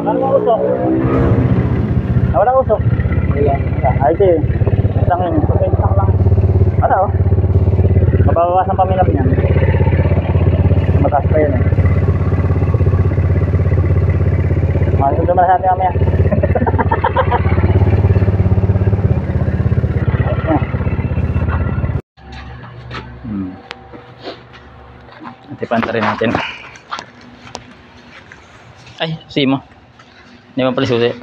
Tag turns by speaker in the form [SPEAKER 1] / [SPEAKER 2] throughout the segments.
[SPEAKER 1] Wala usok. Wala usok. Ay, ito yun. Tangin. Pagkaitak lang. Wala oh. Mababawasan paminap niyan. Mataas pa yun eh. Sunod naman natin mamaya. Atipan rin natin. Ay, susi mo. Hindi mo pala susi.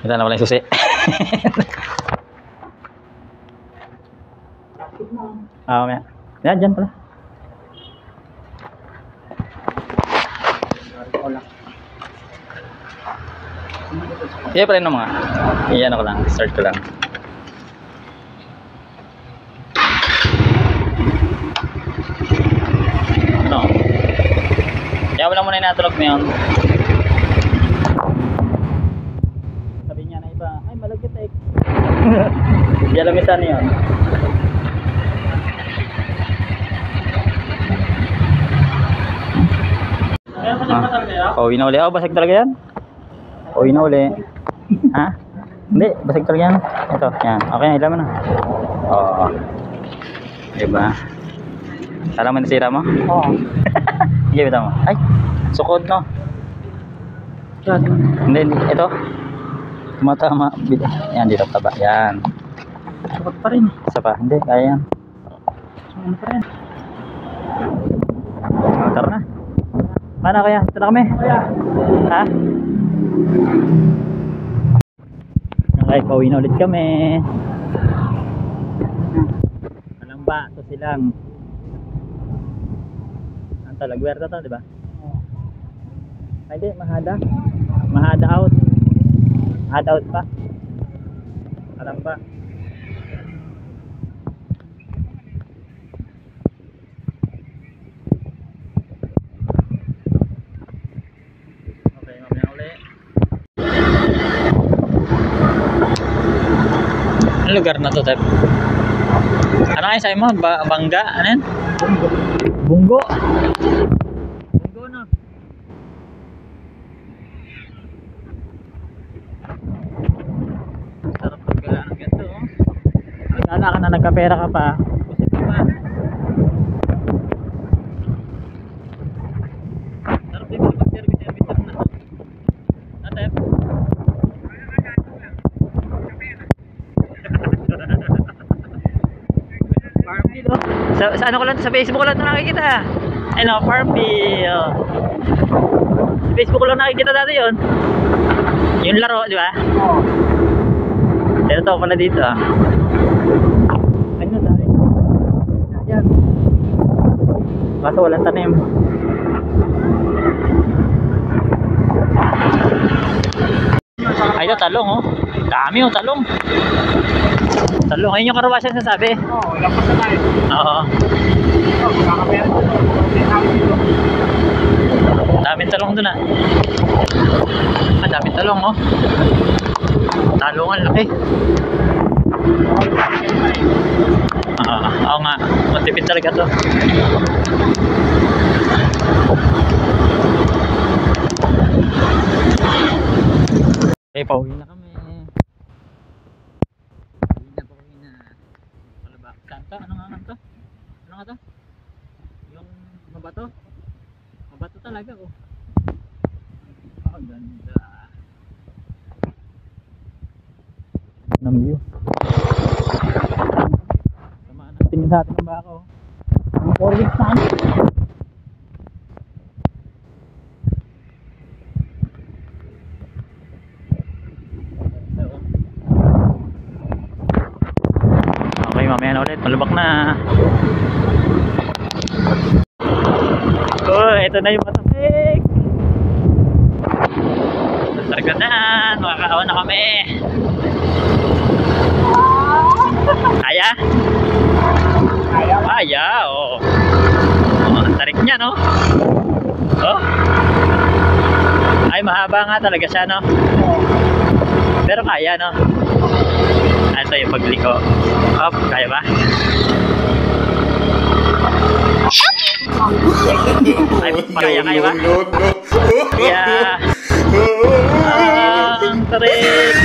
[SPEAKER 1] Ito na pala yung susi. Mamaya. Yan, dyan pala. Iya pa rin mga. Iyan ako lang. Start ko lang. Ano? Kaya wala muna yung natulog mo yun. Sabi niya na iba, ay malagkit eh. Di alam isa na yun. Pauwi na uli. Oh, basag talaga yan? Pauwi na uli. Ha? Hindi, basag talaga yan. Ito, yan. Okay, ilan mo na. Oo. Diba? Alam mo nasira mo? Oo. Sige, bita mo. Ay, sukod no. Hindi, ito. Tumatama. Yan, dito pa ba? Yan. Sukod pa rin. Isa pa, hindi, kaya yan. Sukod pa rin. Tara na. Mana kaya? Ito na kami. Ha? Okay, pauwi na ulit kami. Anong ba? Ito silang ang talagwerta to, diba? Ay, hindi, Mahada. Mahada out. Mahada out pa. Alam ba? Ano lugar na to, Tep? Ano kayo sa'yo mo? Bangga? Ano yan? Bunggo. Bunggo no? Sarap paggala ng ganito oh. Nagkala ka na, nagkapera ka pa. Kusip ka pa. Sarap din mo mag-service na to. Na, Tep? Farmville oh. Sa ano ko lang, sa Facebook ko lang ito nakikita. Ano, Farmville. Sa Facebook ko lang nakikita dati yun. Yung laro, di ba? Oo. Ito to pala dito ah. Ano dahil? Yan. Kaso walang tanim. Ay, ito talong oh. Dami oh, talong. Talong, ayun yung karawasan sasabi. Oo, lapas na tayo. Oo. Daming talong dun ah. Daming talong oh. Talong ang laki. Oo nga, matipid talaga to. Okay, pauwi na kami. Pauwi na. Palabak. Santa? Ano nga to? Ano nga to? Yung mabato? Mabato talaga oh. Oh, ganda. Ng view. Samaan natin sa atin ng baka oh. Ang 4 weeks na kami. Okay, mamaya na ulit. Malubak na. Oh, ito na yung matasik. Targadaan. Makakaawa na kami. Kaya? Kaya, oo. Oh, ang tarik niya, no? Oh. Ay, mahaba nga talaga siya, no? Pero kaya, no? Ito yung pagliko. Hop, kaya ba? Ay, kaya ba? Kaya. Ang tarik.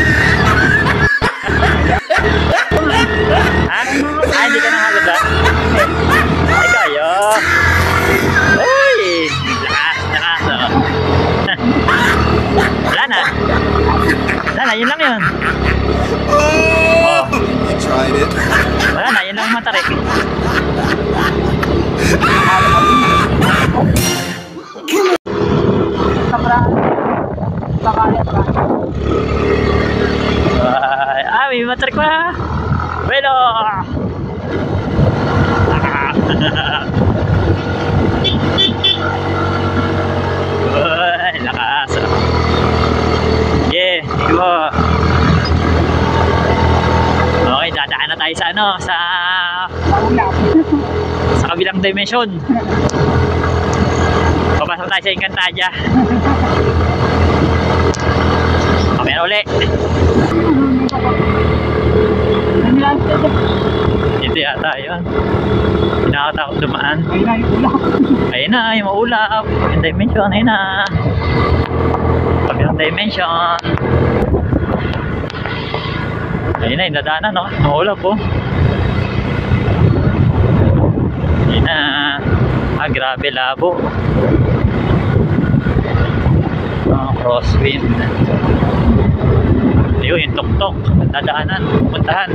[SPEAKER 1] Ha? Hindi ka nangagod ba? Ay kayo. Uy! Lakas. Wala na. Yun lang yun. Oh.
[SPEAKER 2] You tried it.
[SPEAKER 1] Wala na, yun lang yung matarik. May matarik pa. Bueno. Uy, lakas. Yeah, go. Okay, dadaan na tayo sa sa kabilang dimension. Papasok tayo sa Encantadia. Kamera uli. Ito yata yun. Pinakatakot dumaan. Ayun na, yung maulap. Yung dimension, ayun na. Kabilang dimension. Ayun na, yung dadaanan, no? Maulap po. Ayun na. Grabe, labo. Crosswind. Ayun, yung tok-tok. Dadaanan, puntahan.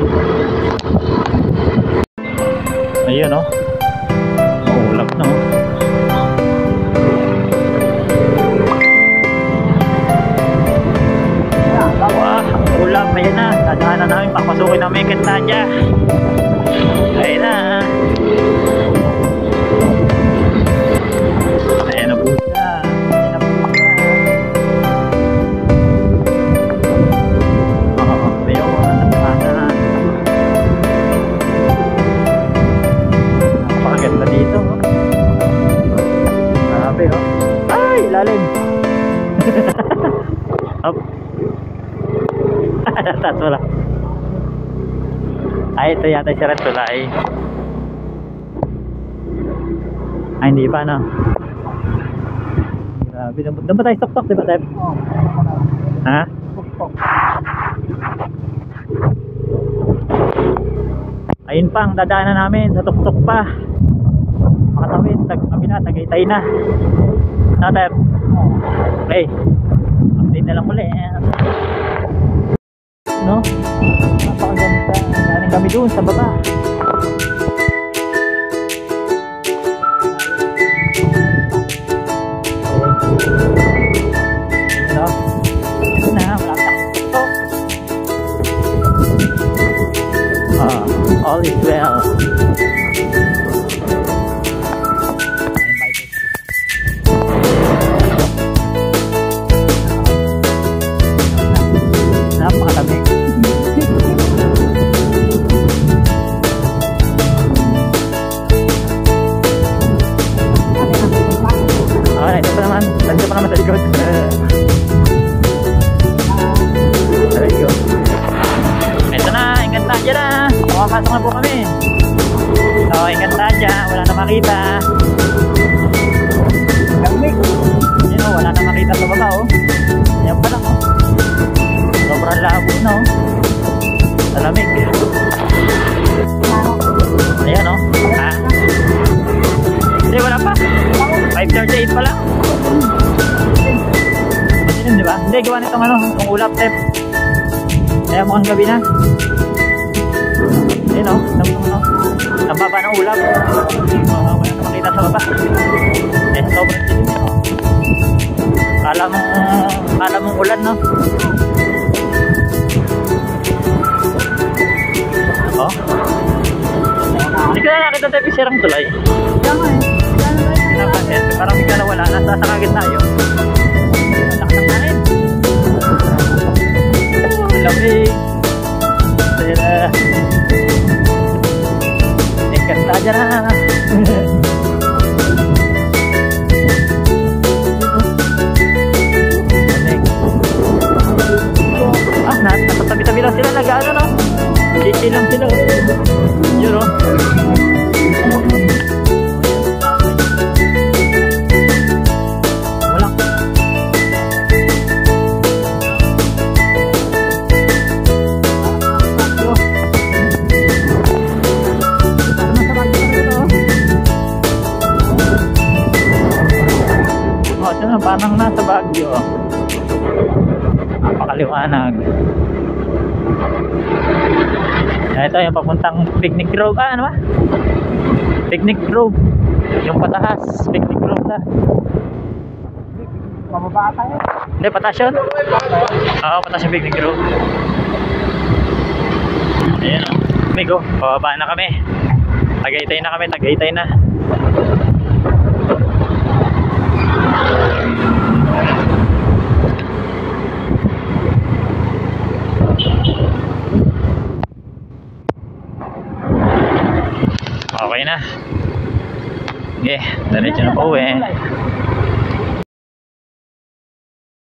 [SPEAKER 1] Ayun, no? Maulap, no? Ulap, ayun na, dadaanan namin, papasukin namin Encantadia. Ayun na. Ayun na po siya. Napakaganda dito. Grabe, oh. Ay, lalim. Up. Tatula. Ay, ito yata si Ratulay. Ay, hindi pa, no? Grabe. Doon ba tayo tok-tok, diba, Tep? Ha? Ayun pa, ang dadaanan namin sa tok-tok pa. Makatawid, Tagaytay na. Na, Tep? Okay. Update na lang ulit. No? Napakaganda. Galing kami doon sa baba. No? Ito na, malapit ako. All is well. Napakalamig. Ito pa naman. Nandiyo pa naman sa likod. There you go. Ito na, Encantadia na. Makakasok na po kami. So, Encantadia. Wala na makita. Yun o, wala na makita sa baba o. Yan pa lang o. Sobrang labo na o. Salamig. Ayan o. Ha? Hindi, wala pa. 5:38 pa lang. Masinim, di ba? Hindi, gawa nitong itong ulap, Tep. Kaya mukhang gabi na. Ayun o, ang baba ng ulap. Wala na makita sa baba. Sobrang dilim o. Kala mong ulan, no? Oh. Hindi ka na nakita tayo sirang tulay. Parang bigla na wala. Nasa kagit tayo. Lakas ng kanin. Lamig. Encantadia na. Nasa tabi-tabi lang sila. Nag-ano, no? Chill lang sila. Yun, no? parang nasa Baguio. Napakaliwanag. Ito yung papuntang Picnic Grove. Ano ba? Picnic Grove. Yung pataas, Picnic Grove na.
[SPEAKER 2] Mababa tayo.
[SPEAKER 1] Hindi, pataas yun. Oo, pataas yung Picnic Grove. Ayan o. Migo, pababa na kami. Tagaytay na kami, Tagaytay na. Okay na. Okay, diretso na po